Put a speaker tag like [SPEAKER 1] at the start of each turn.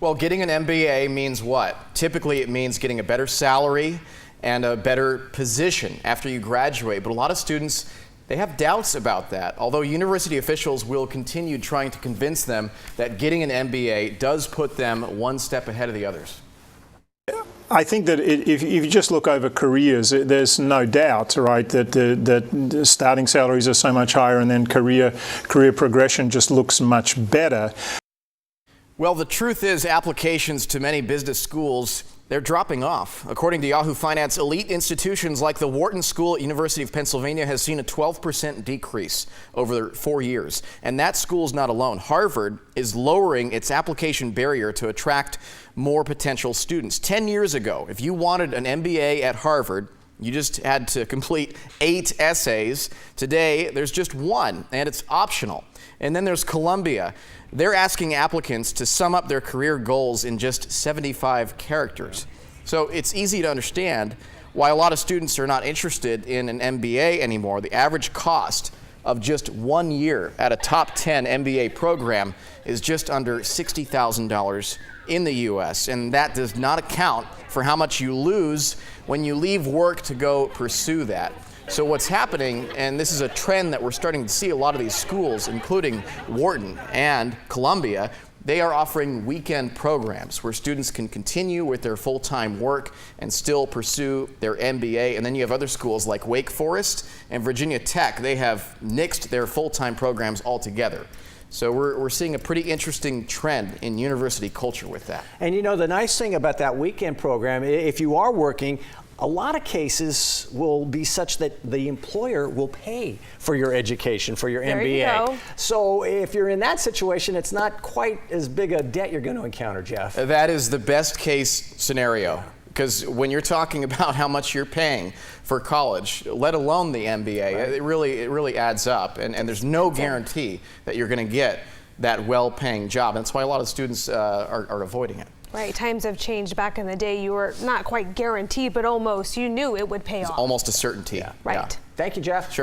[SPEAKER 1] Well, getting an MBA means what? Typically, it means getting a better salary and a better position after you graduate. But a lot of students, they have doubts about that, although university officials will continue trying to convince them that getting an MBA does put them one step ahead of the others.
[SPEAKER 2] I think that if you just look over careers, there's no doubt, right, that the starting salaries are so much higher, and then career progression just looks much better.
[SPEAKER 1] Well, the truth is applications to many business schools, they're dropping off. According to Yahoo Finance, elite institutions like the Wharton School at University of Pennsylvania has seen a 12% decrease over 4 years. And that school's not alone. Harvard is lowering its application barrier to attract more potential students. 10 years ago, if you wanted an MBA at Harvard, you just had to complete 8 essays. Today, there's just one, and it's optional. And then there's Columbia. They're asking applicants to sum up their career goals in just 75 characters. So it's easy to understand why a lot of students are not interested in an MBA anymore. The average cost of just 1 year at a top 10 MBA program is just under $60,000 in the U.S., and that does not account for how much you lose when you leave work to go pursue that. So what's happening, and this is a trend that we're starting to see a lot of these schools, including Wharton and Columbia, they are offering weekend programs where students can continue with their full-time work and still pursue their MBA. And then you have other schools like Wake Forest and Virginia Tech. They have nixed their full-time programs altogether. So we're seeing a pretty interesting trend in university culture with that.
[SPEAKER 3] And you know, the nice thing about that weekend program, if you are working, a lot of cases will be such that the employer will pay for your education, for your MBA.
[SPEAKER 4] There you go.
[SPEAKER 3] So if you're in that situation, it's not quite as big a debt you're going to encounter, Jeff.
[SPEAKER 1] That is the best case scenario, because when you're talking about how much you're paying for college, let alone the MBA, right, it really adds up, and there's no guarantee that you're going to get that well-paying job. And that's why a lot of students are avoiding it.
[SPEAKER 4] Right, times have changed. Back in the day, you were not quite guaranteed, but almost. You knew it would pay off.
[SPEAKER 1] Almost a certainty.
[SPEAKER 4] Yeah. Right.
[SPEAKER 1] Yeah.
[SPEAKER 3] Thank you, Jeff.
[SPEAKER 1] Sure.